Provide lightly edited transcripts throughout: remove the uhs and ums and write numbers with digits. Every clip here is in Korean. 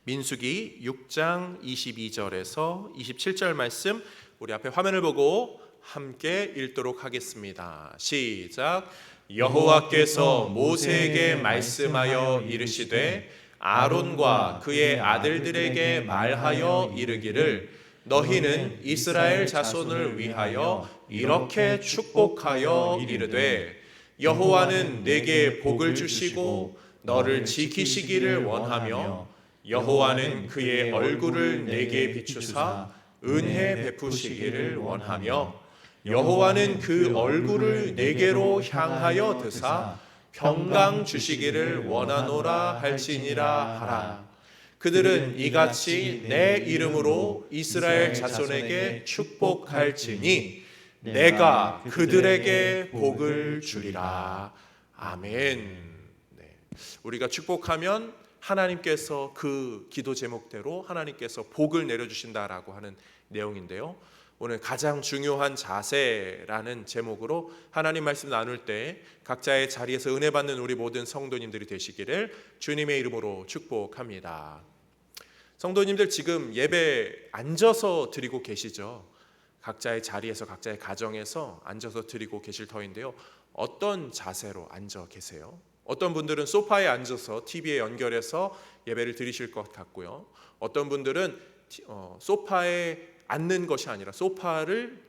민수기 6장 22절에서 27절 말씀 우리 앞에 화면을 보고 함께 읽도록 하겠습니다. 시작. 여호와께서 모세에게 말씀하여 이르시되 아론과 그의 아들들에게 말하여 이르기를 너희는 이스라엘 자손을 위하여 이렇게 축복하여 이르되 여호와는 내게 복을 주시고 너를 지키시기를 원하며 여호와는 그의 얼굴을 내게 비추사 은혜 베푸시기를 원하며 여호와는 그 얼굴을 내게로 향하여 드사 평강 주시기를 원하노라 할지니라 하라. 그들은 이같이 내 이름으로 이스라엘 자손에게 축복할지니 내가 그들에게 복을 주리라. 아멘. 우리가 축복하면 하나님께서 그 기도 제목대로 하나님께서 복을 내려주신다라고 하는 내용인데요, 오늘 가장 중요한 자세라는 제목으로 하나님 말씀 나눌 때 각자의 자리에서 은혜 받는 우리 모든 성도님들이 되시기를 주님의 이름으로 축복합니다. 성도님들 지금 예배 앉아서 드리고 계시죠? 각자의 자리에서 각자의 가정에서 앉아서 드리고 계실 터인데요, 어떤 자세로 앉아 계세요? 어떤 분들은 소파에 앉아서 TV에 연결해서 예배를 드리실 것 같고요, 어떤 분들은 소파에 앉는 것이 아니라 소파를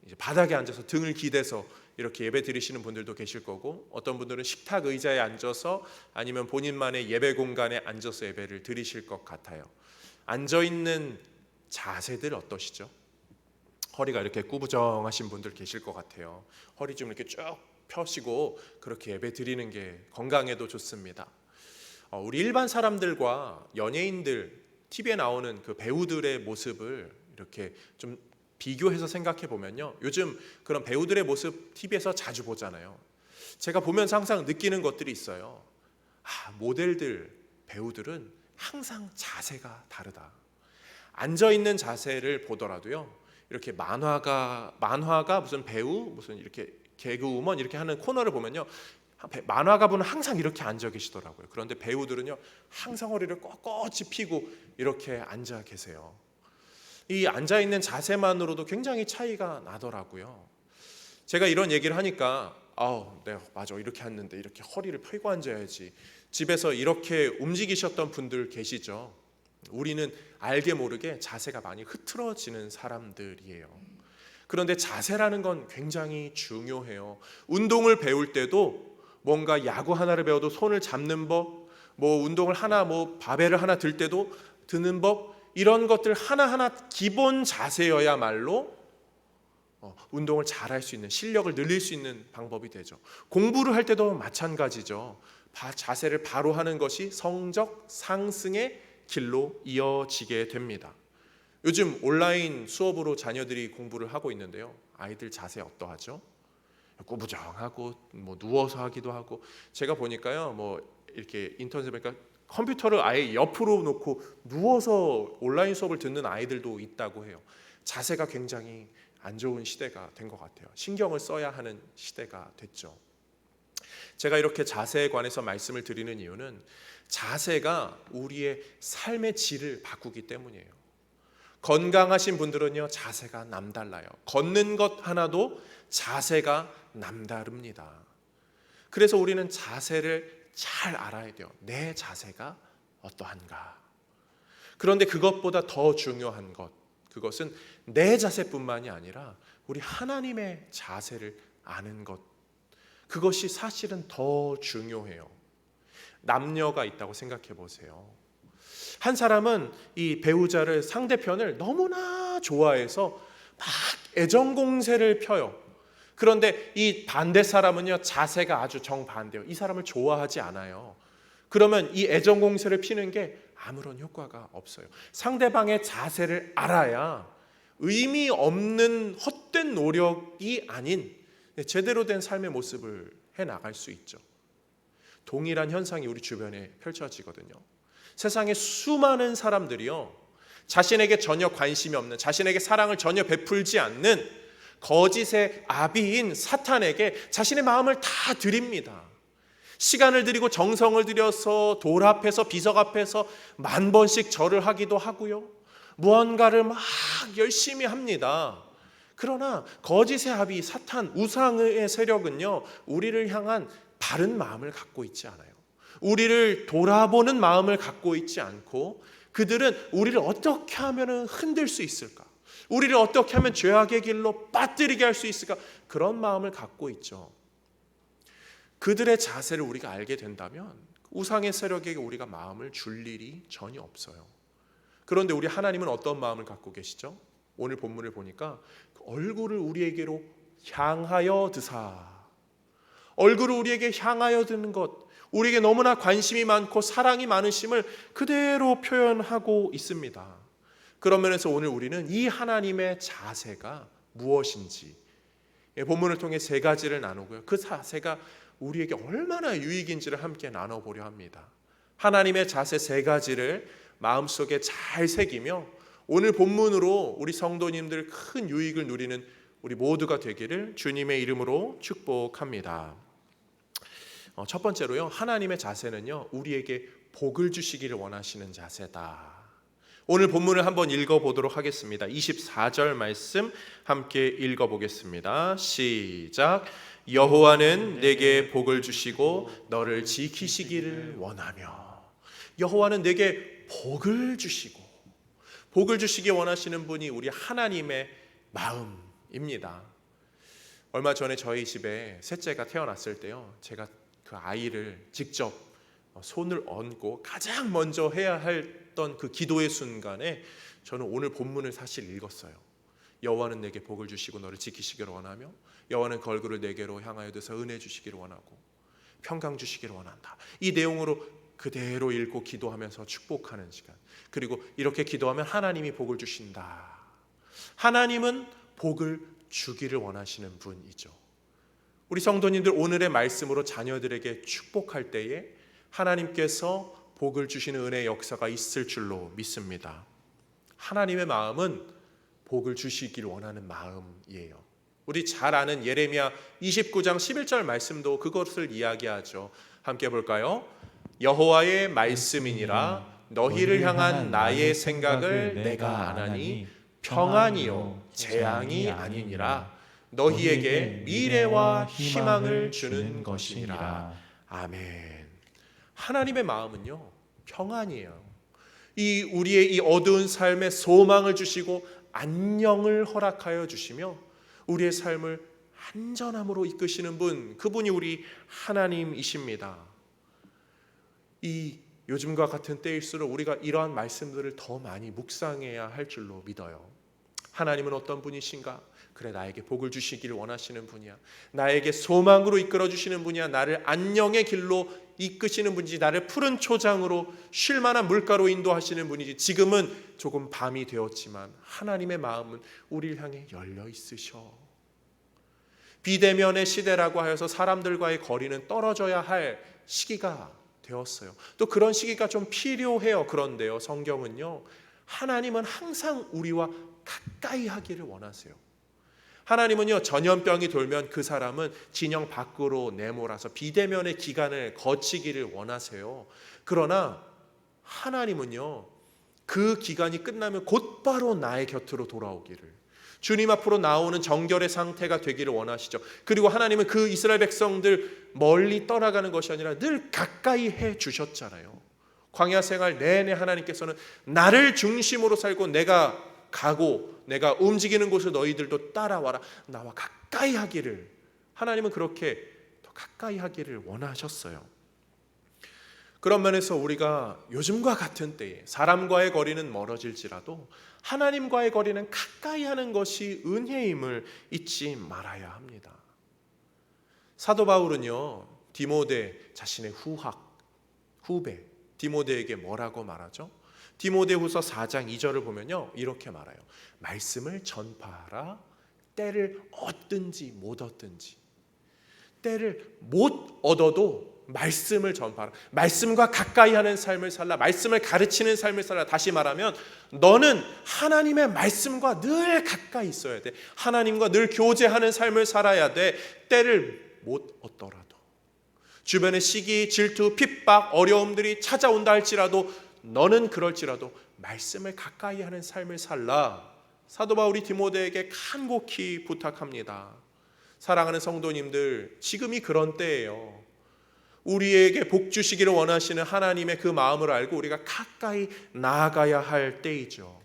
이제 바닥에 앉아서 등을 기대서 이렇게 예배 드리시는 분들도 계실 거고, 어떤 분들은 식탁 의자에 앉아서 아니면 본인만의 예배 공간에 앉아서 예배를 드리실 것 같아요. 앉아있는 자세들 어떠시죠? 허리가 이렇게 구부정하신 분들 계실 것 같아요. 허리 좀 이렇게 쭉 펴시고 그렇게 예배 드리는 게 건강에도 좋습니다. 우리 일반 사람들과 연예인들, TV에 나오는 그 배우들의 모습을 이렇게 좀 비교해서 생각해 보면요, 요즘 그런 배우들의 모습 TV에서 자주 보잖아요. 제가 보면서 항상 느끼는 것들이 있어요. 모델들, 배우들은 항상 자세가 다르다. 앉아있는 자세를 보더라도요, 이렇게 만화가 무슨 배우, 무슨 이렇게 개그우먼 이렇게 하는 코너를 보면요, 만화가분은 항상 이렇게 앉아 계시더라고요. 그런데 배우들은요, 항상 허리를 꼿꼿이 피고 이렇게 앉아 계세요. 이 앉아 있는 자세만으로도 굉장히 차이가 나더라고요. 제가 이런 얘기를 하니까 내가 맞아, 이렇게 앉는데 이렇게 허리를 펴고 앉아야지. 집에서 이렇게 움직이셨던 분들 계시죠? 우리는 알게 모르게 자세가 많이 흐트러지는 사람들이에요. 그런데 자세라는 건 굉장히 중요해요. 운동을 배울 때도 뭔가 야구 하나를 배워도 손을 잡는 법, 운동을 하나, 바벨을 하나 들 때도 드는 법, 이런 것들 하나하나 기본 자세여야말로 운동을 잘할 수 있는, 실력을 늘릴 수 있는 방법이 되죠. 공부를 할 때도 마찬가지죠. 자세를 바로 하는 것이 성적 상승의 길로 이어지게 됩니다. 요즘 온라인 수업으로 자녀들이 공부를 하고 있는데요, 아이들 자세 어떠하죠? 꾸부정하고 누워서 하기도 하고, 제가 보니까요, 이렇게 인터넷에 보니까 컴퓨터를 아예 옆으로 놓고 누워서 온라인 수업을 듣는 아이들도 있다고 해요. 자세가 굉장히 안 좋은 시대가 된 것 같아요. 신경을 써야 하는 시대가 됐죠. 제가 이렇게 자세에 관해서 말씀을 드리는 이유는 자세가 우리의 삶의 질을 바꾸기 때문이에요. 건강하신 분들은요, 자세가 남달라요. 걷는 것 하나도 자세가 남다릅니다. 그래서 우리는 자세를 잘 알아야 돼요. 내 자세가 어떠한가. 그런데 그것보다 더 중요한 것, 그것은 내 자세뿐만이 아니라 우리 하나님의 자세를 아는 것, 그것이 사실은 더 중요해요. 남녀가 있다고 생각해 보세요. 한 사람은 이 배우자를, 상대편을 너무나 좋아해서 막 애정공세를 펴요. 그런데 이 반대 사람은요, 자세가 아주 정반대요. 이 사람을 좋아하지 않아요. 그러면 이 애정공세를 피는 게 아무런 효과가 없어요. 상대방의 자세를 알아야 의미 없는 헛된 노력이 아닌 제대로 된 삶의 모습을 해나갈 수 있죠. 동일한 현상이 우리 주변에 펼쳐지거든요. 세상에 수많은 사람들이요, 자신에게 전혀 관심이 없는, 자신에게 사랑을 전혀 베풀지 않는 거짓의 아비인 사탄에게 자신의 마음을 다 드립니다. 시간을 들이고 정성을 들여서 돌 앞에서 비석 앞에서 10,000번씩 절을 하기도 하고요. 무언가를 막 열심히 합니다. 그러나 거짓의 아비 사탄 우상의 세력은요, 우리를 향한 바른 마음을 갖고 있지 않아요. 우리를 돌아보는 마음을 갖고 있지 않고, 그들은 우리를 어떻게 하면 흔들 수 있을까, 우리를 어떻게 하면 죄악의 길로 빠뜨리게 할 수 있을까, 그런 마음을 갖고 있죠. 그들의 자세를 우리가 알게 된다면 우상의 세력에게 우리가 마음을 줄 일이 전혀 없어요. 그런데 우리 하나님은 어떤 마음을 갖고 계시죠? 오늘 본문을 보니까 얼굴을 우리에게로 향하여 드사, 얼굴을 우리에게 향하여 드는 것, 우리에게 너무나 관심이 많고 사랑이 많으심을 그대로 표현하고 있습니다. 그런 면에서 오늘 우리는 이 하나님의 자세가 무엇인지 본문을 통해 3가지를 나누고요, 그 자세가 우리에게 얼마나 유익인지를 함께 나눠보려 합니다. 하나님의 자세 3가지를 마음속에 잘 새기며 오늘 본문으로 우리 성도님들 큰 유익을 누리는 우리 모두가 되기를 주님의 이름으로 축복합니다. 첫 번째로요, 하나님의 자세는요, 우리에게 복을 주시기를 원하시는 자세다. 오늘 본문을 한번 읽어보도록 하겠습니다. 24절 말씀 함께 읽어보겠습니다. 시작. 여호와는 내게 복을 주시고 너를 지키시기를 원하며. 여호와는 내게 복을 주시고, 복을 주시기 원하시는 분이 우리 하나님의 마음입니다. 얼마 전에 저희 집에 셋째가 태어났을 때요, 제가 그 아이를 직접 손을 얹고 가장 먼저 해야 했던 그 기도의 순간에 저는 오늘 본문을 사실 읽었어요. 여호와는 내게 복을 주시고 너를 지키시기를 원하며, 여호와는 그 얼굴을 내게로 향하여 드사 은혜 주시기를 원하고 평강 주시기를 원한다. 이 내용으로 그대로 읽고 기도하면서 축복하는 시간, 그리고 이렇게 기도하면 하나님이 복을 주신다. 하나님은 복을 주기를 원하시는 분이죠. 우리 성도님들 오늘의 말씀으로 자녀들에게 축복할 때에 하나님께서 복을 주시는 은혜의 역사가 있을 줄로 믿습니다. 하나님의 마음은 복을 주시기를 원하는 마음이에요. 우리 잘 아는 예레미야 29장 11절 말씀도 그것을 이야기하죠. 함께 볼까요? 여호와의 말씀이니라 너희를 향한 나의 생각을 내가 아나니 평안이요 재앙이 아니니라 너희에게 미래와 희망을 주는 것이니라. 아멘. 하나님의 마음은요, 평안이에요. 이 우리의 이 어두운 삶에 소망을 주시고 안녕을 허락하여 주시며 우리의 삶을 안전함으로 이끄시는 분, 그분이 우리 하나님이십니다. 이 요즘과 같은 때일수록 우리가 이러한 말씀들을 더 많이 묵상해야 할 줄로 믿어요. 하나님은 어떤 분이신가? 그래, 나에게 복을 주시기를 원하시는 분이야. 나에게 소망으로 이끌어 주시는 분이야. 나를 안녕의 길로 이끄시는 분이지, 나를 푸른 초장으로 쉴 만한 물가로 인도하시는 분이지. 지금은 조금 밤이 되었지만 하나님의 마음은 우리를 향해 열려 있으셔. 비대면의 시대라고 하여서 사람들과의 거리는 떨어져야 할 시기가 되었어요. 또 그런 시기가 좀 필요해요. 그런데요, 성경은요, 하나님은 항상 우리와 가까이 하기를 원하세요. 하나님은요, 전염병이 돌면 그 사람은 진영 밖으로 내몰아서 비대면의 기간을 거치기를 원하세요. 그러나 하나님은요, 그 기간이 끝나면 곧바로 나의 곁으로 돌아오기를, 주님 앞으로 나오는 정결의 상태가 되기를 원하시죠. 그리고 하나님은 그 이스라엘 백성들 멀리 떠나가는 것이 아니라 늘 가까이 해 주셨잖아요. 광야 생활 내내 하나님께서는 나를 중심으로 살고 내가 가고 내가 움직이는 곳을 너희들도 따라와라, 나와 가까이 하기를, 하나님은 그렇게 더 가까이 하기를 원하셨어요. 그런 면에서 우리가 요즘과 같은 때에 사람과의 거리는 멀어질지라도 하나님과의 거리는 가까이 하는 것이 은혜임을 잊지 말아야 합니다. 사도 바울은요, 디모데 자신의 후배 디모데에게 뭐라고 말하죠? 디모데후서 4장 2절을 보면요, 이렇게 말해요. 말씀을 전파하라. 때를 얻든지 못 얻든지, 때를 못 얻어도 말씀을 전파하라. 말씀과 가까이 하는 삶을 살라. 말씀을 가르치는 삶을 살라. 다시 말하면 너는 하나님의 말씀과 늘 가까이 있어야 돼. 하나님과 늘 교제하는 삶을 살아야 돼. 때를 못 얻더라도, 주변의 시기, 질투, 핍박, 어려움들이 찾아온다 할지라도 너는 그럴지라도 말씀을 가까이 하는 삶을 살라. 사도 바울이 디모데에게 간곡히 부탁합니다. 사랑하는 성도님들, 지금이 그런 때예요. 우리에게 복 주시기를 원하시는 하나님의 그 마음을 알고 우리가 가까이 나아가야 할 때이죠.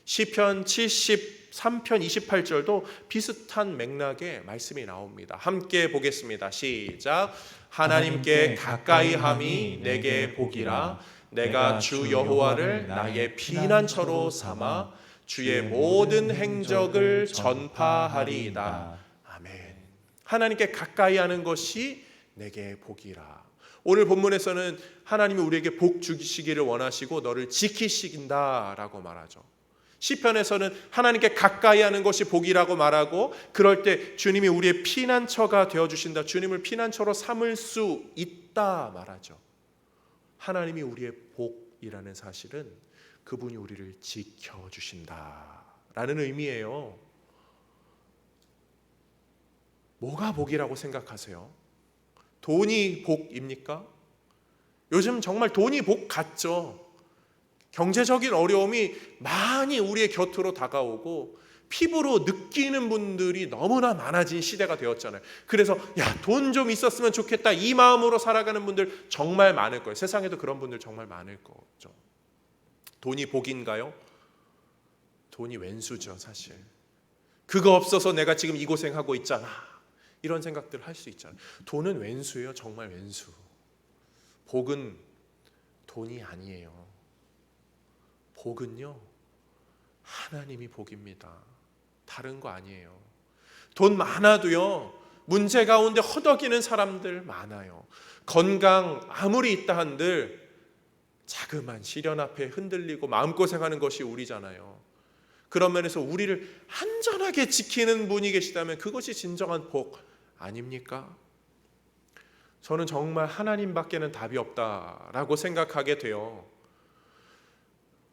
시편 73편 28절도 비슷한 맥락의 말씀이 나옵니다. 함께 보겠습니다. 시작. 하나님께 가까이 함이 내게 복이라. 내가 주 여호와를 나의 피난처로 삼아 주의 모든 행적을 전파하리이다. 아멘. 하나님께 가까이 하는 것이 내게 복이라. 오늘 본문에서는 하나님이 우리에게 복 주시기를 원하시고 너를 지키신다라고 말하죠. 시편에서는 하나님께 가까이 하는 것이 복이라고 말하고, 그럴 때 주님이 우리의 피난처가 되어주신다, 주님을 피난처로 삼을 수 있다 말하죠. 하나님이 우리의 복이라는 사실은 그분이 우리를 지켜주신다라는 의미예요. 뭐가 복이라고 생각하세요? 돈이 복입니까? 요즘 정말 돈이 복 같죠. 경제적인 어려움이 많이 우리의 곁으로 다가오고 피부로 느끼는 분들이 너무나 많아진 시대가 되었잖아요. 그래서 돈 좀 있었으면 좋겠다, 이 마음으로 살아가는 분들 정말 많을 거예요. 세상에도 그런 분들 정말 많을 거죠. 돈이 복인가요? 돈이 왼수죠, 사실. 그거 없어서 내가 지금 이 고생하고 있잖아, 이런 생각들을 할 수 있잖아요. 돈은 왼수예요, 정말 왼수. 복은 돈이 아니에요. 복은요, 하나님이 복입니다. 다른 거 아니에요. 돈 많아도요, 문제 가운데 허덕이는 사람들 많아요. 건강 아무리 있다 한들 자그만 시련 앞에 흔들리고 마음고생하는 것이 우리잖아요. 그런 면에서 우리를 안전하게 지키는 분이 계시다면 그것이 진정한 복 아닙니까? 저는 정말 하나님밖에는 답이 없다라고 생각하게 돼요.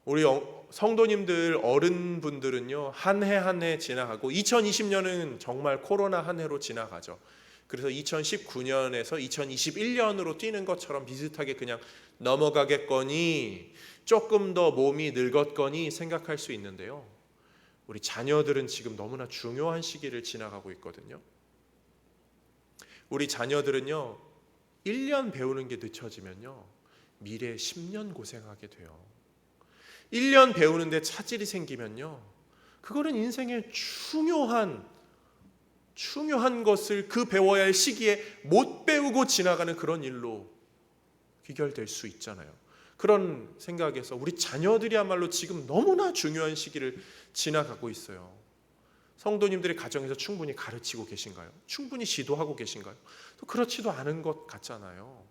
우리 성도님들, 어른분들은요, 한 해 한 해 지나가고 2020년은 정말 코로나 한 해로 지나가죠. 그래서 2019년에서 2021년으로 뛰는 것처럼 비슷하게 그냥 넘어가겠거니, 조금 더 몸이 늙었거니 생각할 수 있는데요, 우리 자녀들은 지금 너무나 중요한 시기를 지나가고 있거든요. 우리 자녀들은요, 1년 배우는 게 늦춰지면요, 미래에 10년 고생하게 돼요. 1년 배우는데 차질이 생기면요, 그거는 인생의 중요한 것을 그 배워야 할 시기에 못 배우고 지나가는 그런 일로 귀결될 수 있잖아요. 그런 생각에서 우리 자녀들이야말로 지금 너무나 중요한 시기를 지나가고 있어요. 성도님들이 가정에서 충분히 가르치고 계신가요? 충분히 지도하고 계신가요? 또 그렇지도 않은 것 같잖아요.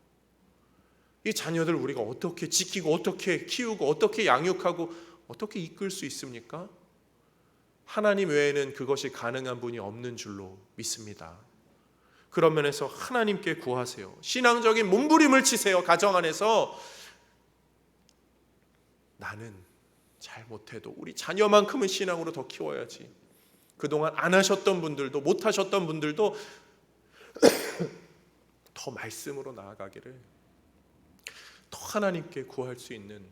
이 자녀들 우리가 어떻게 지키고 어떻게 키우고 어떻게 양육하고 어떻게 이끌 수 있습니까? 하나님 외에는 그것이 가능한 분이 없는 줄로 믿습니다. 그런 면에서 하나님께 구하세요. 신앙적인 몸부림을 치세요. 가정 안에서 나는 잘 못해도 우리 자녀만큼은 신앙으로 더 키워야지. 그동안 안 하셨던 분들도, 못 하셨던 분들도 더 말씀으로 나아가기를, 더 하나님께 구할 수 있는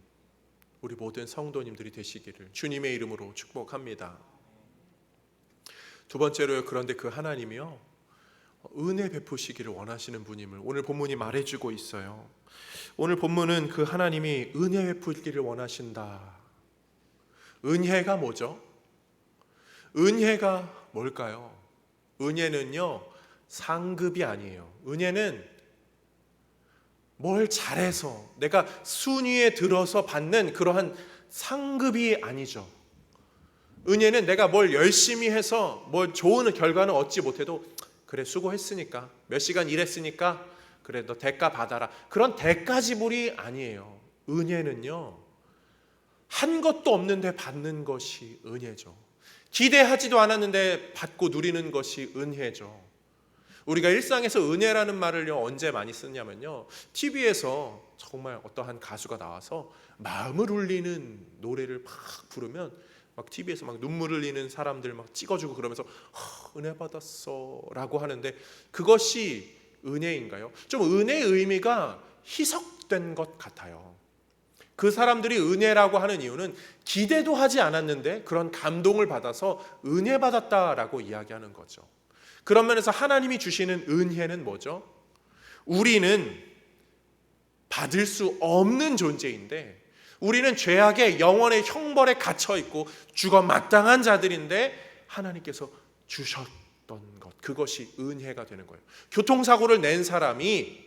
우리 모든 성도님들이 되시기를 주님의 이름으로 축복합니다. 두 번째로요, 그런데 그 하나님이요, 은혜 베푸시기를 원하시는 분임을 오늘 본문이 말해주고 있어요. 오늘 본문은 그 하나님이 은혜 베푸기를 원하신다. 은혜가 뭐죠? 은혜가 뭘까요? 은혜는요, 상급이 아니에요. 은혜는 뭘 잘해서 내가 순위에 들어서 받는 그러한 상급이 아니죠. 은혜는 내가 뭘 열심히 해서 뭘 좋은 결과는 얻지 못해도 그래, 수고했으니까, 몇 시간 일했으니까 그래, 너 대가 받아라, 그런 대가 지불이 아니에요. 은혜는요, 한 것도 없는데 받는 것이 은혜죠. 기대하지도 않았는데 받고 누리는 것이 은혜죠. 우리가 일상에서 은혜라는 말을요, 언제 많이 쓰냐면요, TV에서 정말 어떠한 가수가 나와서 마음을 울리는 노래를 막 부르면 막 TV에서 막 눈물 흘리는 사람들 막 찍어주고 그러면서 은혜 받았어 라고 하는데, 그것이 은혜인가요? 좀 은혜의 의미가 희석된 것 같아요. 그 사람들이 은혜라고 하는 이유는 기대도 하지 않았는데 그런 감동을 받아서 은혜 받았다라고 이야기하는 거죠. 그런 면에서 하나님이 주시는 은혜는 뭐죠? 우리는 받을 수 없는 존재인데, 우리는 죄악의 영원의 형벌에 갇혀 있고 죽어 마땅한 자들인데 하나님께서 주셨던 것, 그것이 은혜가 되는 거예요. 교통사고를 낸 사람이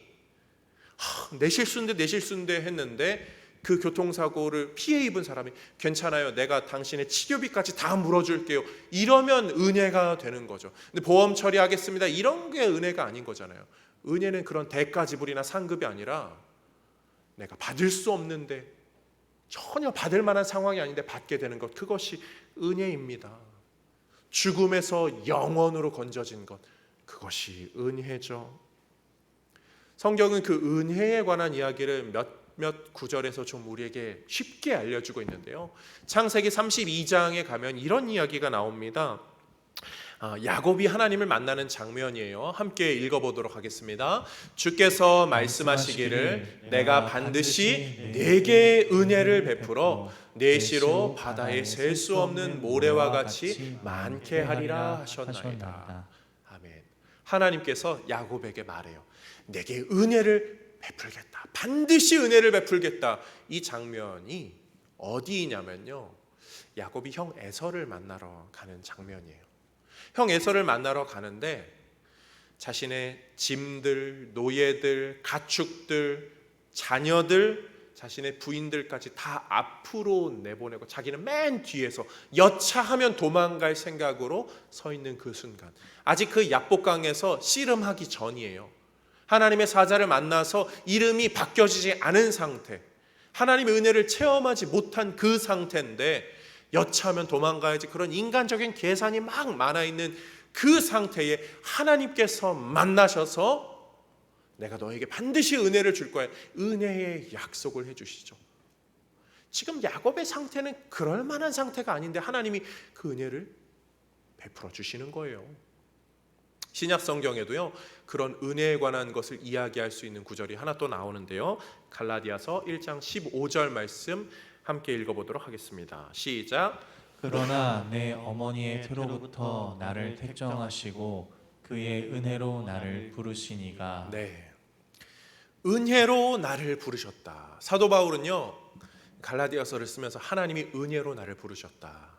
내 실수인데 했는데 그 교통사고를 피해 입은 사람이 괜찮아요, 내가 당신의 치료비까지 다 물어줄게요, 이러면 은혜가 되는 거죠. 근데 보험 처리하겠습니다, 이런 게 은혜가 아닌 거잖아요. 은혜는 그런 대가 지불이나 상급이 아니라 내가 받을 수 없는데, 전혀 받을 만한 상황이 아닌데 받게 되는 것, 그것이 은혜입니다. 죽음에서 영원으로 건져진 것, 그것이 은혜죠. 성경은 그 은혜에 관한 이야기를 몇몇 구절에서 좀 우리에게 쉽게 알려주고 있는데요. 창세기 32장에 가면 이런 이야기가 나옵니다. 야곱이 하나님을 만나는 장면이에요. 함께 읽어보도록 하겠습니다. 주께서 말씀하시기를 내가 반드시 네게 은혜를 베풀어 네 시로 바다에 셀 수 없는 모래와 같이 많게 하리라 하셨나이다. 아멘. 하나님께서 야곱에게 말해요. 내게 은혜를 베풀겠다. 반드시 은혜를 베풀겠다. 이 장면이 어디냐면요, 야곱이 형 에서를 만나러 가는 장면이에요. 형 에서를 만나러 가는데 자신의 짐들, 노예들, 가축들, 자녀들, 자신의 부인들까지 다 앞으로 내보내고 자기는 맨 뒤에서 여차하면 도망갈 생각으로 서 있는 그 순간, 아직 그 야복강에서 씨름하기 전이에요. 하나님의 사자를 만나서 이름이 바뀌어지지 않은 상태, 하나님의 은혜를 체험하지 못한 그 상태인데 여차하면 도망가야지, 그런 인간적인 계산이 막 많아있는 그 상태에 하나님께서 만나셔서 내가 너에게 반드시 은혜를 줄 거야, 은혜의 약속을 해주시죠. 지금 야곱의 상태는 그럴 만한 상태가 아닌데 하나님이 그 은혜를 베풀어 주시는 거예요. 신약 성경에도요, 그런 은혜에 관한 것을 이야기할 수 있는 구절이 하나 또 나오는데요. 갈라디아서 1장 15절 말씀 함께 읽어보도록 하겠습니다. 시작. 그러나 내 어머니의 태로부터 나를 택정하시고 그의 은혜로 나를 부르시니가. 네, 은혜로 나를 부르셨다. 사도 바울은요, 갈라디아서를 쓰면서 하나님이 은혜로 나를 부르셨다,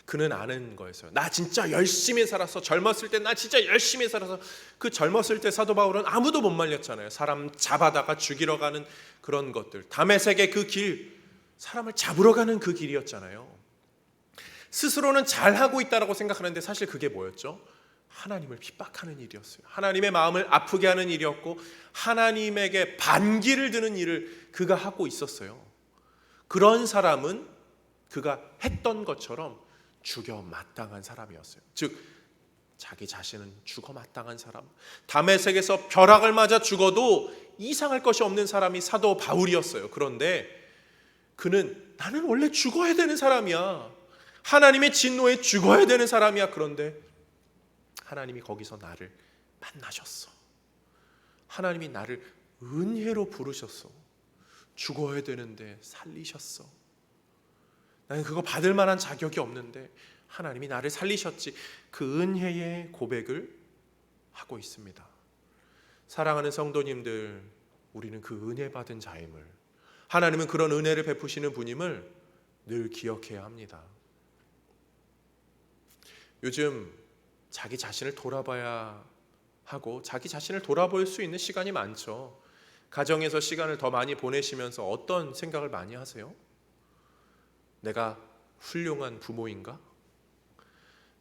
그는 아는 거였어요. 나 진짜 열심히 살았어. 젊었을 때 나 진짜 열심히 살아서. 그 젊었을 때 사도 바울은 아무도 못 말렸잖아요. 사람 잡아다가 죽이러 가는 그런 것들, 다메섹의 그 길, 사람을 잡으러 가는 그 길이었잖아요. 스스로는 잘하고 있다라고 생각하는데 사실 그게 뭐였죠? 하나님을 핍박하는 일이었어요. 하나님의 마음을 아프게 하는 일이었고 하나님에게 반기를 드는 일을 그가 하고 있었어요. 그런 사람은 그가 했던 것처럼 죽여 마땅한 사람이었어요. 즉 자기 자신은 죽어 마땅한 사람, 다메섹에서 벼락을 맞아 죽어도 이상할 것이 없는 사람이 사도 바울이었어요. 그런데 그는 나는 원래 죽어야 되는 사람이야, 하나님의 진노에 죽어야 되는 사람이야. 그런데 하나님이 거기서 나를 만나셨어. 하나님이 나를 은혜로 부르셨어. 죽어야 되는데 살리셨어. 나는 그거 받을 만한 자격이 없는데 하나님이 나를 살리셨지. 그 은혜의 고백을 하고 있습니다. 사랑하는 성도님들, 우리는 그 은혜 받은 자임을, 하나님은 그런 은혜를 베푸시는 분임을 늘 기억해야 합니다. 요즘 자기 자신을 돌아봐야 하고 자기 자신을 돌아볼 수 있는 시간이 많죠. 가정에서 시간을 더 많이 보내시면서 어떤 생각을 많이 하세요? 내가 훌륭한 부모인가?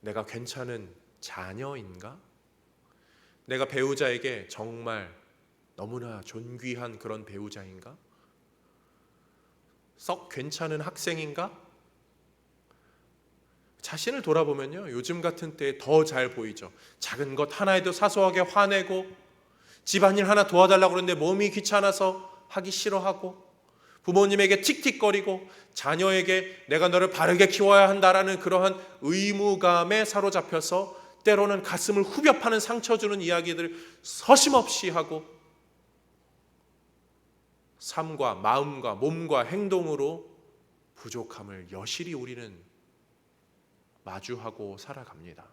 내가 괜찮은 자녀인가? 내가 배우자에게 정말 너무나 존귀한 그런 배우자인가? 썩 괜찮은 학생인가? 자신을 돌아보면요, 요즘 같은 때에 더 잘 보이죠. 작은 것 하나에도 사소하게 화내고, 집안일 하나 도와달라고 그러는데 몸이 귀찮아서 하기 싫어하고, 부모님에게 틱틱거리고, 자녀에게 내가 너를 바르게 키워야 한다라는 그러한 의무감에 사로잡혀서 때로는 가슴을 후벼 파는 상처 주는 이야기들을 서심없이 하고 삶과 마음과 몸과 행동으로 부족함을 여실히 우리는 마주하고 살아갑니다.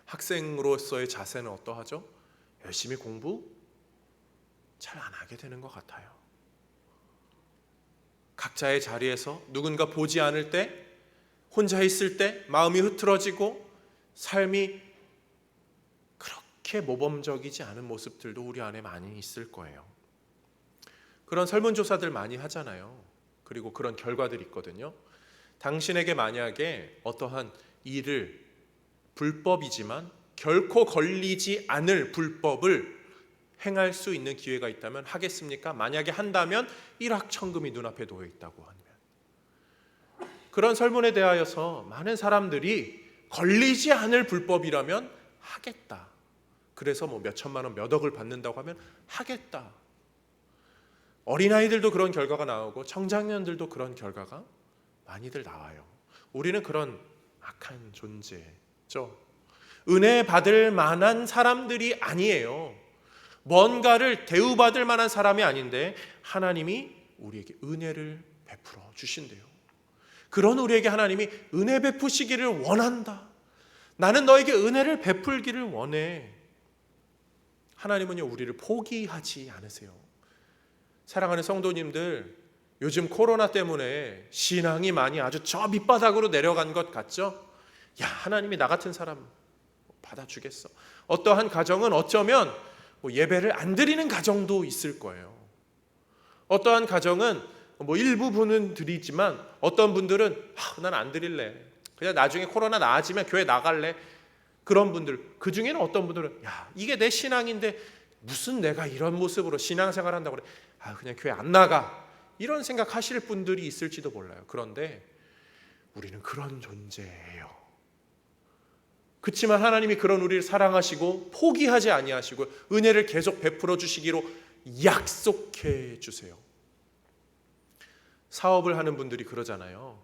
학생으로서의 자세는 어떠하죠? 열심히 공부 잘 안 하게 되는 것 같아요. 각자의 자리에서 누군가 보지 않을 때, 혼자 있을 때 마음이 흐트러지고 삶이 그렇게 모범적이지 않은 모습들도 우리 안에 많이 있을 거예요. 그런 설문조사들 많이 하잖아요. 그리고 그런 결과들이 있거든요. 당신에게 만약에 어떠한 일을 불법이지만 결코 걸리지 않을 불법을 행할 수 있는 기회가 있다면 하겠습니까? 만약에 한다면 일확천금이 눈앞에 놓여 있다고 하면, 그런 설문에 대하여서 많은 사람들이 걸리지 않을 불법이라면 하겠다. 그래서 뭐 몇 천만 원, 몇 억을 받는다고 하면 하겠다. 어린아이들도 그런 결과가 나오고 청장년들도 그런 결과가 많이들 나와요. 우리는 그런 악한 존재죠. 은혜 받을 만한 사람들이 아니에요. 뭔가를 대우받을 만한 사람이 아닌데 하나님이 우리에게 은혜를 베풀어 주신대요. 그런 우리에게 하나님이 은혜 베푸시기를 원한다. 나는 너에게 은혜를 베풀기를 원해. 하나님은요, 우리를 포기하지 않으세요. 사랑하는 성도님들, 요즘 코로나 때문에 신앙이 많이 아주 저 밑바닥으로 내려간 것 같죠? 야, 하나님이 나 같은 사람 받아주겠어. 어떠한 가정은 어쩌면 예배를 안 드리는 가정도 있을 거예요. 어떠한 가정은 일부 분은 드리지만 어떤 분들은 난 안 드릴래. 그냥 나중에 코로나 나아지면 교회 나갈래. 그런 분들, 그 중에는 어떤 분들은 이게 내 신앙인데 무슨 내가 이런 모습으로 신앙생활 한다고 그래. 그냥 교회 안 나가. 이런 생각하실 분들이 있을지도 몰라요. 그런데 우리는 그런 존재예요. 그렇지만 하나님이 그런 우리를 사랑하시고 포기하지 아니하시고 은혜를 계속 베풀어 주시기로 약속해 주세요. 사업을 하는 분들이 그러잖아요.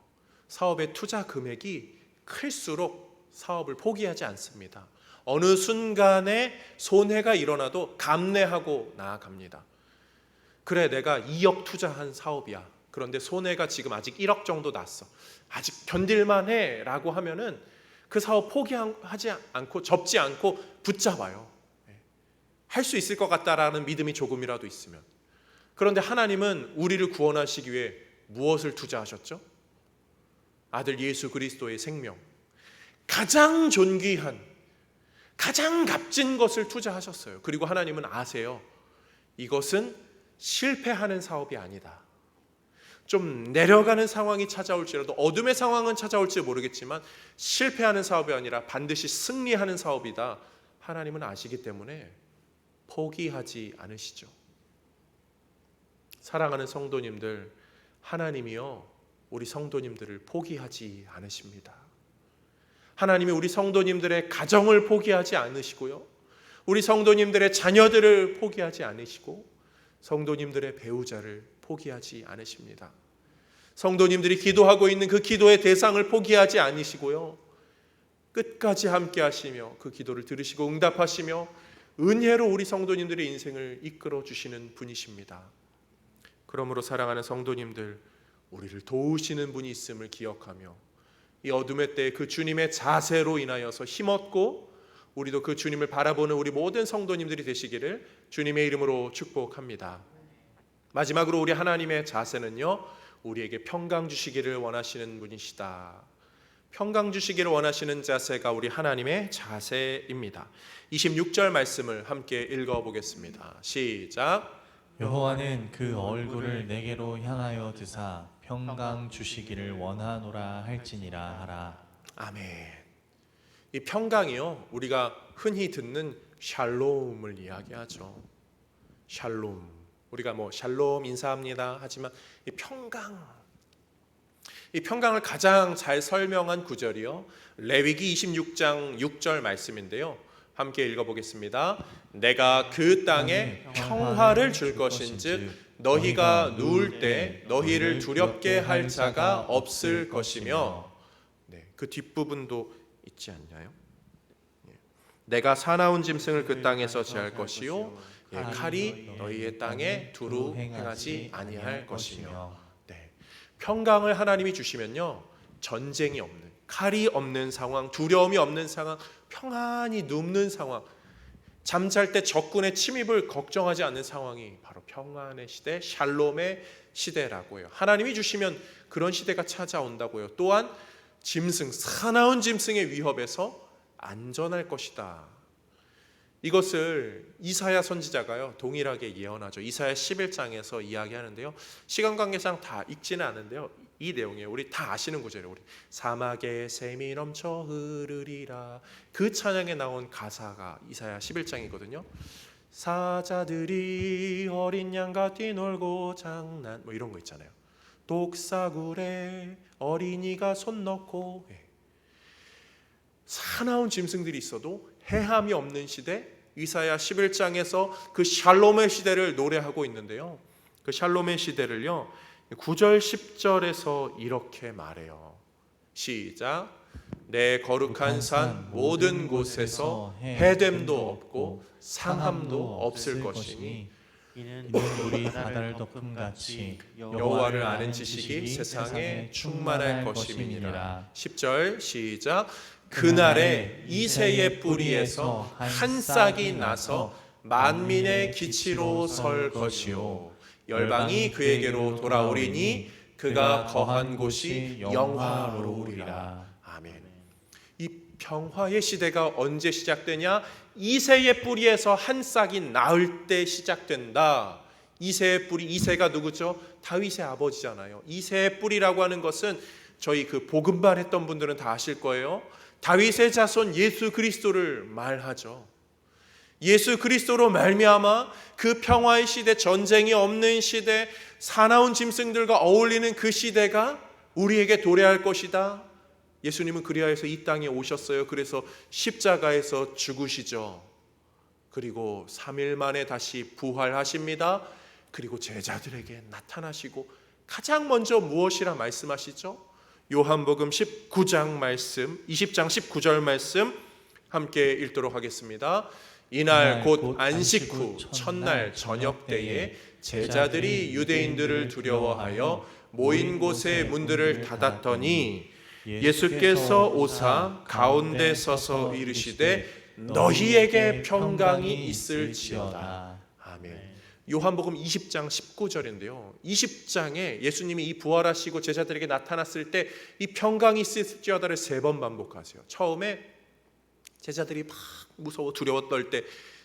사업의 투자 금액이 클수록 사업을 포기하지 않습니다. 어느 순간에 손해가 일어나도 감내하고 나아갑니다. 그래, 내가 2억 투자한 사업이야. 그런데 손해가 지금 아직 1억 정도 났어. 아직 견딜만 해 라고 하면은 그 사업 포기하지 않고 접지 않고 붙잡아요. 할 수 있을 것 같다라는 믿음이 조금이라도 있으면. 그런데 하나님은 우리를 구원하시기 위해 무엇을 투자하셨죠? 아들 예수 그리스도의 생명, 가장 존귀한, 가장 값진 것을 투자하셨어요. 그리고 하나님은 아세요. 이것은 실패하는 사업이 아니다. 좀 내려가는 상황이 찾아올지라도, 어둠의 상황은 찾아올지 모르겠지만 실패하는 사업이 아니라 반드시 승리하는 사업이다. 하나님은 아시기 때문에 포기하지 않으시죠. 사랑하는 성도님들, 하나님이요, 우리 성도님들을 포기하지 않으십니다. 하나님이 우리 성도님들의 가정을 포기하지 않으시고요, 우리 성도님들의 자녀들을 포기하지 않으시고 성도님들의 배우자를 포기하지 않으십니다. 성도님들이 기도하고 있는 그 기도의 대상을 포기하지 않으시고요, 끝까지 함께 하시며 그 기도를 들으시고 응답하시며 은혜로 우리 성도님들의 인생을 이끌어 주시는 분이십니다. 그러므로 사랑하는 성도님들, 우리를 도우시는 분이 있음을 기억하며 이 어둠의 때에 그 주님의 자세로 인하여서 힘없고 우리도 그 주님을 바라보는 우리 모든 성도님들이 되시기를 주님의 이름으로 축복합니다. 마지막으로 우리 하나님의 자세는요, 우리에게 평강 주시기를 원하시는 분이시다. 평강 주시기를 원하시는 자세가 우리 하나님의 자세입니다. 26절 말씀을 함께 읽어보겠습니다. 시작. 여호와는 그 얼굴을 내게로 향하여 드사 평강 주시기를 원하노라 할지니라 하라. 아멘. 이 평강이요, 우리가 흔히 듣는 샬롬을 이야기하죠. 샬롬. 우리가 샬롬 인사합니다 하지만 이 평강을 가장 잘 설명한 구절이요, 레위기 26장 6절 말씀인데요. 함께 읽어보겠습니다. 내가 그 땅에 평화를 줄 것인즉 너희가 누울 때 너희를 두렵게 할 자가 없을 것이며. 네, 그 뒷부분도 있지 않나요? 내가 사나운 짐승을 그 땅에서 제할 것이요 예, 칼이 너희의 땅에 두루 행하지 아니할 것이며. 네. 평강을 하나님이 주시면요, 전쟁이 없는, 칼이 없는 상황, 두려움이 없는 상황, 평안히 눕는 상황, 잠잘 때 적군의 침입을 걱정하지 않는 상황이 바로 평안의 시대, 샬롬의 시대라고요. 하나님이 주시면 그런 시대가 찾아온다고요. 또한 짐승, 사나운 짐승의 위협에서 안전할 것이다. 이것을 이사야 선지자가요 동일하게 예언하죠. 이사야 11장에서 이야기하는데요. 시간 관계상 다 읽지는 않은데요. 이 내용이에요. 우리 다 아시는 구절이에요. 우리 사막에 샘이 넘쳐 흐르리라. 그 찬양에 나온 가사가 이사야 11장이거든요. 사자들이 어린 양과 뛰놀고 장난 뭐 이런 거 있잖아요. 독사굴에 어린이가 손 넣고. 사나운 짐승들이 있어도 해함이 없는 시대, 이사야 11장에서 그 샬롬의 시대를 노래하고 있는데요. 그 샬롬의 시대를요 9절 10절에서 이렇게 말해요. 시작. 내 거룩한 산 모든 곳에서 해됨도 없고 상함도 없을 것이니 이는 우리 바다를 덮음같이 여호와를 아는 지식이 세상에 충만할 것임이니라. 10절 시작. 그날에 이새의 뿌리에서 한 싹이 나서 만민의 기치로 설 것이요 열방이 그에게로 돌아오리니 그가 거한 곳이 영화로우리라. 아멘. 이 평화의 시대가 언제 시작되냐? 이새의 뿌리에서 한 싹이 나을 때 시작된다. 이새의 뿌리, 이새가 누구죠? 다윗의 아버지잖아요. 이새의 뿌리라고 하는 것은 저희 그 복음발 했던 분들은 다 아실 거예요. 다윗의 자손 예수 그리스도를 말하죠. 예수 그리스도로 말미암아 그 평화의 시대, 전쟁이 없는 시대, 사나운 짐승들과 어울리는 그 시대가 우리에게 도래할 것이다. 예수님은 그리하여서 이 땅에 오셨어요. 그래서 십자가에서 죽으시죠. 그리고 3일 만에 다시 부활하십니다. 그리고 제자들에게 나타나시고 가장 먼저 무엇이라 말씀하시죠? 요한복음 19장 말씀, 20장 19절 말씀 함께 읽도록 하겠습니다. 이날 곧 안식 후 첫날 저녁 때에 제자들이 유대인들을 두려워하여 모인 곳의 문들을 닫았더니 예수께서 오사 가운데 서서 이르시되 너희에게 평강이 있을지어다. 아멘. 요한복음 20장 19절인데요. 20장에 예수님이 이 부활하시고 제자들에게 나타났을 때 이 평강이 있을지어다를 3번 반복하세요. 처음에 제자들이 막 무서워 두려워 떨 때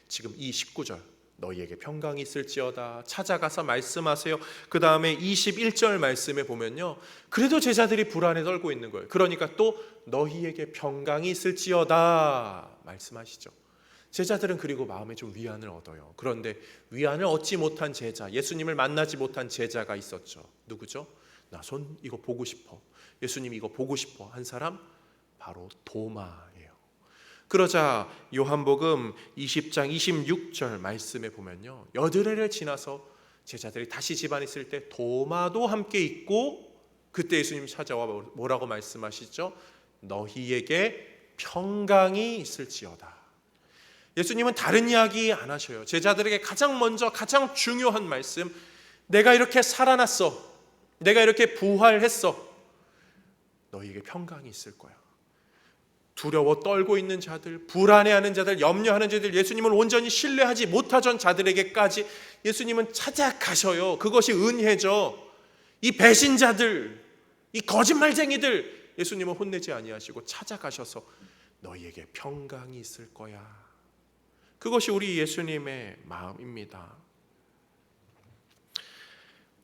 지금 이 19절 너희에게 평강이 있을지어다 찾아가서 말씀하세요. 그 다음에 21절 말씀에 보면요, 그래도 제자들이 불안에 떨고 있는 거예요. 그러니까 또 너희에게 평강이 있을지어다 말씀하시죠. 제자들은 그리고 마음에 좀 위안을 얻어요. 그런데 위안을 얻지 못한 제자, 예수님을 만나지 못한 제자가 있었죠. 누구죠? 나 손 이거 보고 싶어, 예수님 이거 보고 싶어 한 사람, 바로 도마예요. 그러자 요한복음 20장 26절 말씀에 보면요, 여드레를 지나서 제자들이 다시 집안에 있을 때 도마도 함께 있고, 그때 예수님 찾아와 뭐라고 말씀하시죠? 너희에게 평강이 있을지어다. 예수님은 다른 이야기 안 하셔요. 제자들에게 가장 먼저 가장 중요한 말씀, 내가 이렇게 살아났어, 내가 이렇게 부활했어, 너희에게 평강이 있을 거야. 두려워 떨고 있는 자들, 불안해하는 자들, 염려하는 자들, 예수님을 온전히 신뢰하지 못하던 자들에게까지 예수님은 찾아가셔요. 그것이 은혜죠. 이 배신자들, 이 거짓말쟁이들 예수님은 혼내지 아니하시고 찾아가셔서 너희에게 평강이 있을 거야. 그것이 우리 예수님의 마음입니다.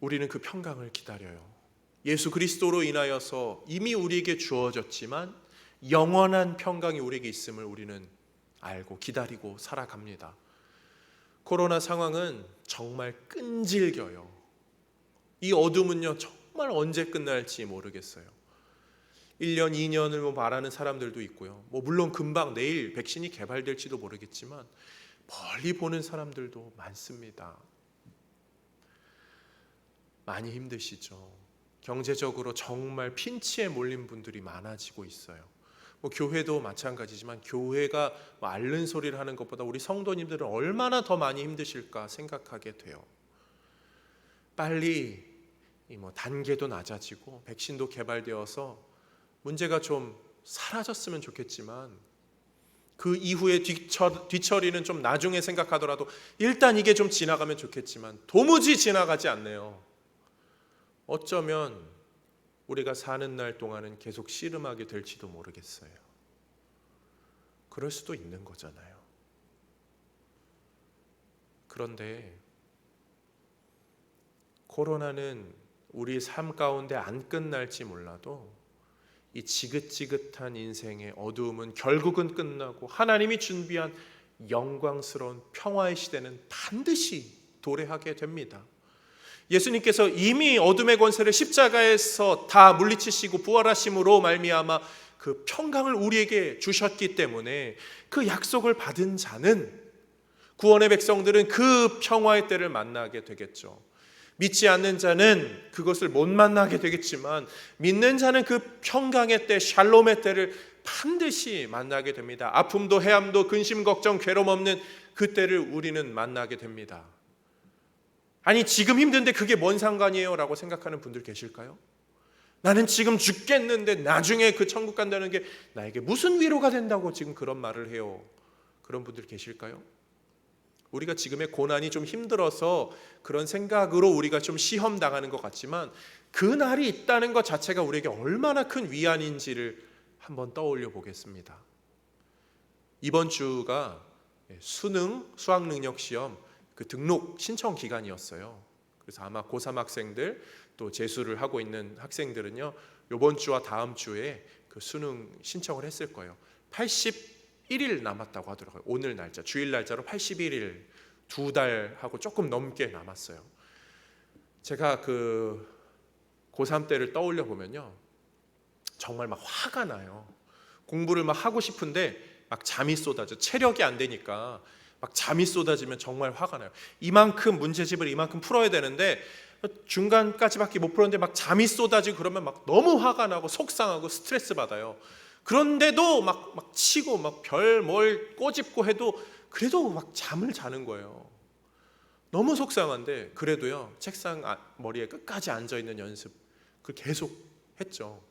우리는 그 평강을 기다려요. 예수 그리스도로 인하여서 이미 우리에게 주어졌지만 영원한 평강이 우리에게 있음을 우리는 알고 기다리고 살아갑니다. 코로나 상황은 정말 끈질겨요. 이 어둠은요 정말 언제 끝날지 모르겠어요. 1년, 2년을 말하는 사람들도 있고요. 물론 금방 내일 백신이 개발될지도 모르겠지만 멀리 보는 사람들도 많습니다. 많이 힘드시죠. 경제적으로 정말 핀치에 몰린 분들이 많아지고 있어요. 교회도 마찬가지지만 교회가 앓는 소리를 하는 것보다 우리 성도님들은 얼마나 더 많이 힘드실까 생각하게 돼요. 빨리 단계도 낮아지고 백신도 개발되어서 문제가 좀 사라졌으면 좋겠지만 그 이후에 뒤처리는 좀 나중에 생각하더라도 일단 이게 좀 지나가면 좋겠지만 도무지 지나가지 않네요. 어쩌면 우리가 사는 날 동안은 계속 씨름하게 될지도 모르겠어요. 그럴 수도 있는 거잖아요. 그런데 코로나는 우리 삶 가운데 안 끝날지 몰라도 이 지긋지긋한 인생의 어두움은 결국은 끝나고 하나님이 준비한 영광스러운 평화의 시대는 반드시 도래하게 됩니다. 예수님께서 이미 어둠의 권세를 십자가에서 다 물리치시고 부활하심으로 말미암아 그 평강을 우리에게 주셨기 때문에 그 약속을 받은 자는, 구원의 백성들은 그 평화의 때를 만나게 되겠죠. 믿지 않는 자는 그것을 못 만나게 되겠지만 믿는 자는 그 평강의 때, 샬롬의 때를 반드시 만나게 됩니다. 아픔도 해함도 근심 걱정 괴로움 없는 그 때를 우리는 만나게 됩니다. 아니 지금 힘든데 그게 뭔 상관이에요? 라고 생각하는 분들 계실까요? 나는 지금 죽겠는데 나중에 그 천국 간다는 게 나에게 무슨 위로가 된다고 지금 그런 말을 해요? 그런 분들 계실까요? 우리가 지금의 고난이 좀 힘들어서 그런 생각으로 우리가 좀 시험 당하는 것 같지만 그 날이 있다는 것 자체가 우리에게 얼마나 큰 위안인지를 한번 떠올려 보겠습니다. 이번 주가 수능 수학능력시험 그 등록 신청 기간이었어요. 그래서 아마 고3 학생들 또 재수를 하고 있는 학생들은요, 이번 주와 다음 주에 그 수능 신청을 했을 거예요. 81일 남았다고 하더라고요. 오늘 날짜, 주일 날짜로 81일, 2달하고 조금 넘게 남았어요. 제가 그 고3 때를 떠올려 보면요, 정말 막 화가 나요. 공부를 막 하고 싶은데 막 잠이 쏟아져. 체력이 안 되니까 막 잠이 쏟아지면 정말 화가 나요. 이만큼 문제집을 이만큼 풀어야 되는데 중간까지밖에 못 풀었는데 막 잠이 쏟아지고 그러면 막 너무 화가 나고 속상하고 스트레스 받아요. 그런데도 막 치고 막 별 뭘 꼬집고 해도 그래도 막 잠을 자는 거예요. 너무 속상한데 그래도요, 책상 머리에 끝까지 앉아 있는 연습 그 계속 했죠.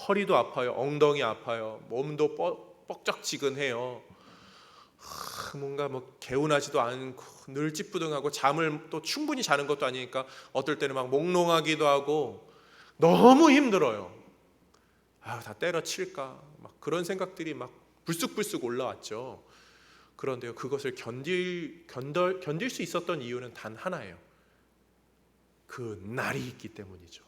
허리도 아파요, 엉덩이 아파요, 몸도 뻑적지근해요. 뭔가 개운하지도 않고 늘 찌뿌둥하고 잠을 또 충분히 자는 것도 아니니까 어떨 때는 막 몽롱하기도 하고 너무 힘들어요. 다 때려칠까 막 그런 생각들이 막 불쑥불쑥 올라왔죠. 그런데요, 그것을 견딜 수 있었던 이유는 단 하나예요. 그 날이 있기 때문이죠.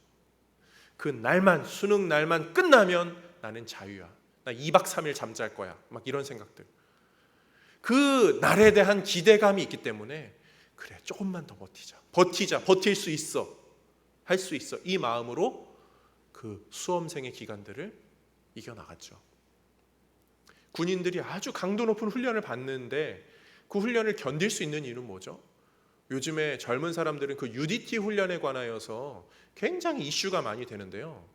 그 날만, 수능 날만 끝나면 나는 자유야. 나 2박 3일 잠잘 거야. 막 이런 생각들. 그 날에 대한 기대감이 있기 때문에 그래, 조금만 더 버티자, 버틸 수 있어, 할 수 있어, 이 마음으로 그 수험생의 기간들을 이겨나갔죠. 군인들이 아주 강도 높은 훈련을 받는데 그 훈련을 견딜 수 있는 이유는 뭐죠? 요즘에 젊은 사람들은 그 UDT 훈련에 관하여서 굉장히 이슈가 많이 되는데요.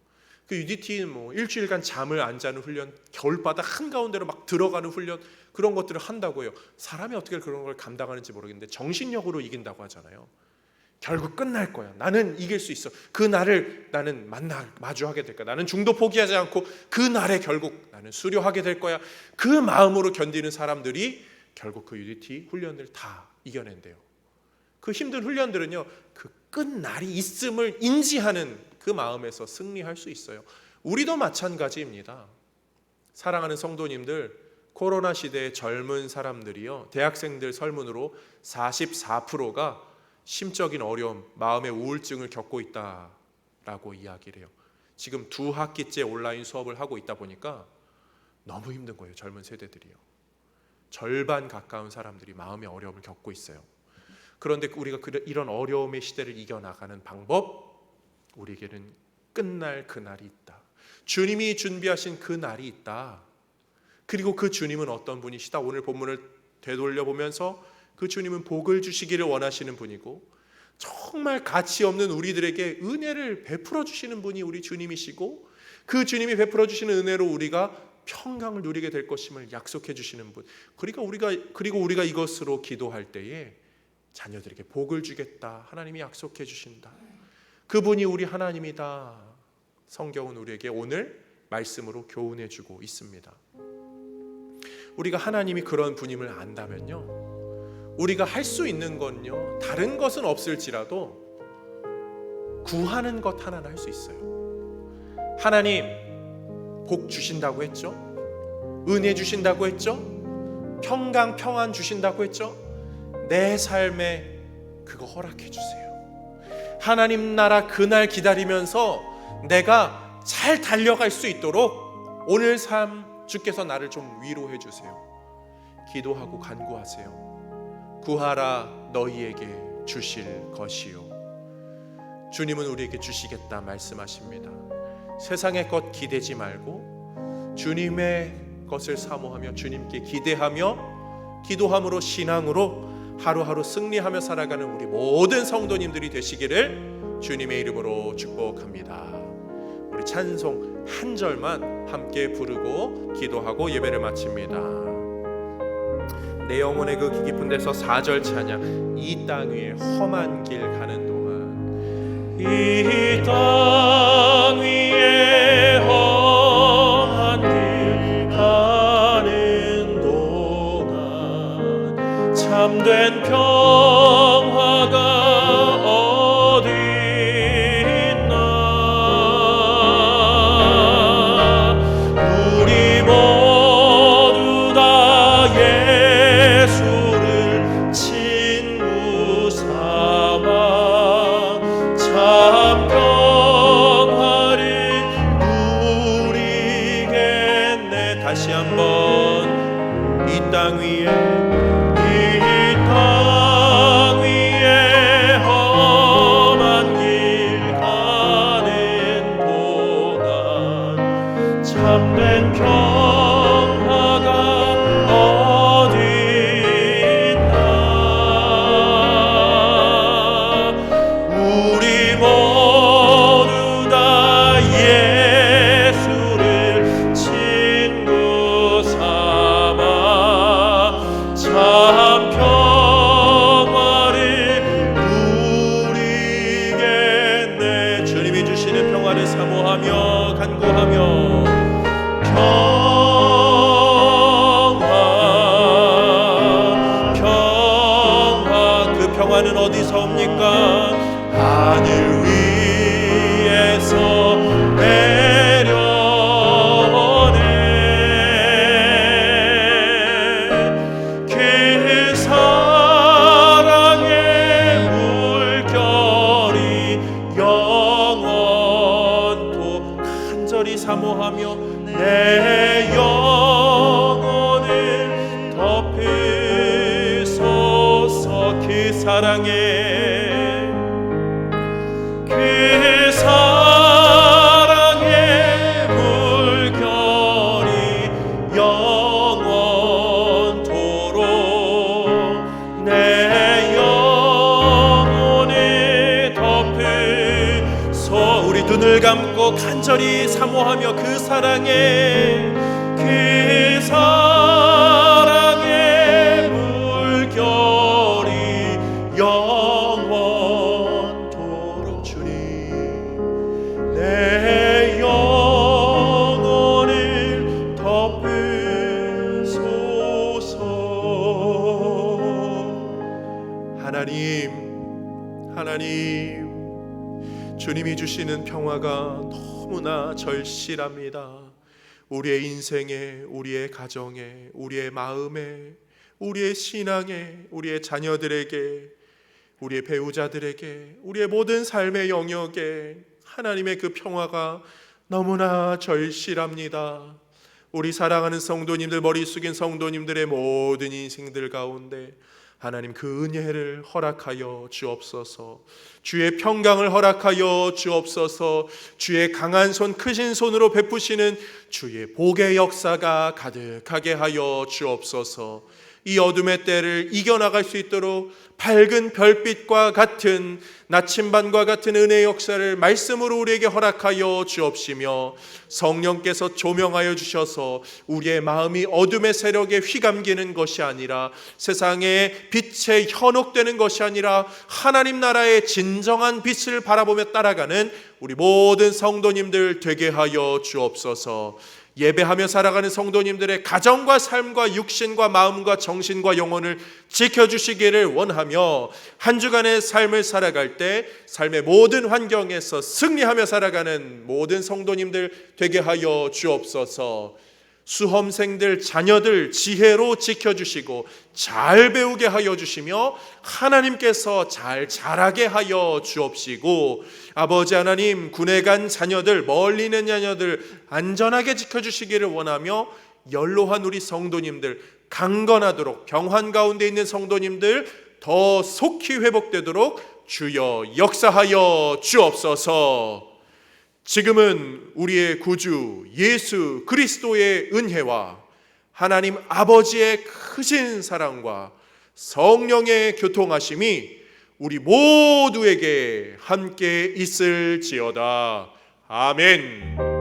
그 UDT는 일주일간 잠을 안 자는 훈련, 겨울바다 한가운데로 막 들어가는 훈련, 그런 것들을 한다고 해요. 사람이 어떻게 그런 걸 감당하는지 모르겠는데 정신력으로 이긴다고 하잖아요. 결국 끝날 거야. 나는 이길 수 있어. 그 날을 나는 마주하게 될 거야. 나는 중도 포기하지 않고 그 날에 결국 나는 수료하게 될 거야. 그 마음으로 견디는 사람들이 결국 그 UDT 훈련을 다 이겨낸대요. 그 힘든 훈련들은요, 그 끝날이 있음을 인지하는 그 마음에서 승리할 수 있어요. 우리도 마찬가지입니다. 사랑하는 성도님들, 코로나 시대의 젊은 사람들이요, 대학생들 설문으로 44%가 심적인 어려움, 마음의 우울증을 겪고 있다라고 이야기를 해요. 지금 2학기째 온라인 수업을 하고 있다 보니까 너무 힘든 거예요. 젊은 세대들이요. 절반 가까운 사람들이 마음의 어려움을 겪고 있어요. 그런데 우리가 이런 어려움의 시대를 이겨나가는 방법, 우리에게는 끝날 그날이 있다. 주님이 준비하신 그 날이 있다. 그리고 그 주님은 어떤 분이시다. 오늘 본문을 되돌려 보면서 그 주님은 복을 주시기를 원하시는 분이고 정말 가치 없는 우리들에게 은혜를 베풀어 주시는 분이 우리 주님이시고, 그 주님이 베풀어 주시는 은혜로 우리가 평강을 누리게 될 것임을 약속해 주시는 분. 그리고 우리가 이것으로 기도할 때에 자녀들에게 복을 주겠다, 하나님이 약속해 주신다. 그분이 우리 하나님이다. 성경은 우리에게 오늘 말씀으로 교훈해 주고 있습니다. 우리가 하나님이 그런 분임을 안다면요, 우리가 할 수 있는 건요, 다른 것은 없을지라도 구하는 것 하나는 할 수 있어요. 하나님 복 주신다고 했죠? 은혜 주신다고 했죠? 평강 평안 주신다고 했죠? 내 삶에 그거 허락해 주세요. 하나님 나라 그날 기다리면서 내가 잘 달려갈 수 있도록 오늘 삶 주께서 나를 좀 위로해 주세요. 기도하고 간구하세요. 구하라 너희에게 주실 것이요. 주님은 우리에게 주시겠다 말씀하십니다. 세상의 것 기대지 말고 주님의 것을 사모하며 주님께 기대하며 기도함으로 신앙으로 하루하루 승리하며 살아가는 우리 모든 성도님들이 되시기를 주님의 이름으로 축복합니다. 우리 찬송 한 절만 함께 부르고 기도하고 예배를 마칩니다. 내 영혼의 그 깊은 데서 4절 찬양. 이 땅 위에 험한 길 가는 동안, 이 땅 위에 험한 길 가는 동안 참된 평화가 어디 있나. 우리 모두 다 예수를 친구 삼아 참 평화를 누리겠네. 다시 한번. 이 땅 위에 참된 평화가 어디 있나. 우리 모두 다 예수를 친구 삼아 참 평화를 누리겠네. 주님이 주시는 평화를 사모하며 간구하며 평화, 그 평화는 어디서 옵니까? 하늘 위에서 내려오네. 그 사랑의 물결이 영원토 간절히 사모하며 내 영혼을 덮으소서. 그 사랑의 물결이 영원토록 내 영혼을 덮으소서. 우리 눈을 감고 간절히 사모하며 그 사랑의 물결이 영원토록 주님 내 영혼을 덮으소서. 하나님 주님이 주시는 평화가 너무나 절실합니다. 우리의 인생에, 우리의 가정에, 우리의 마음에, 우리의 신앙에, 우리의 자녀들에게, 우리의 배우자들에게, 우리의 모든 삶의 영역에 하나님의 그 평화가 너무나 절실합니다. 우리 사랑하는 성도님들, 머리 숙인 성도님들의 모든 인생들 가운데 하나님 그 은혜를 허락하여 주옵소서. 주의 평강을 허락하여 주옵소서. 주의 강한 손, 크신 손으로 베푸시는 주의 복의 역사가 가득하게 하여 주옵소서. 이 어둠의 때를 이겨나갈 수 있도록 밝은 별빛과 같은 나침반과 같은 은혜의 역사를 말씀으로 우리에게 허락하여 주옵시며 성령께서 조명하여 주셔서 우리의 마음이 어둠의 세력에 휘감기는 것이 아니라 세상의 빛에 현혹되는 것이 아니라 하나님 나라의 진정한 빛을 바라보며 따라가는 우리 모든 성도님들 되게 하여 주옵소서. 예배하며 살아가는 성도님들의 가정과 삶과 육신과 마음과 정신과 영혼을 지켜주시기를 원하며 한 주간의 삶을 살아갈 때 삶의 모든 환경에서 승리하며 살아가는 모든 성도님들 되게 하여 주옵소서. 수험생들 자녀들 지혜로 지켜주시고 잘 배우게 하여 주시며 하나님께서 잘 자라게 하여 주옵시고 아버지 하나님 군에 간 자녀들 멀리 있는 자녀들 안전하게 지켜주시기를 원하며 연로한 우리 성도님들 강건하도록 병환 가운데 있는 성도님들 더 속히 회복되도록 주여 역사하여 주옵소서. 지금은 우리의 구주 예수 그리스도의 은혜와 하나님 아버지의 크신 사랑과 성령의 교통하심이 우리 모두에게 함께 있을지어다. 아멘.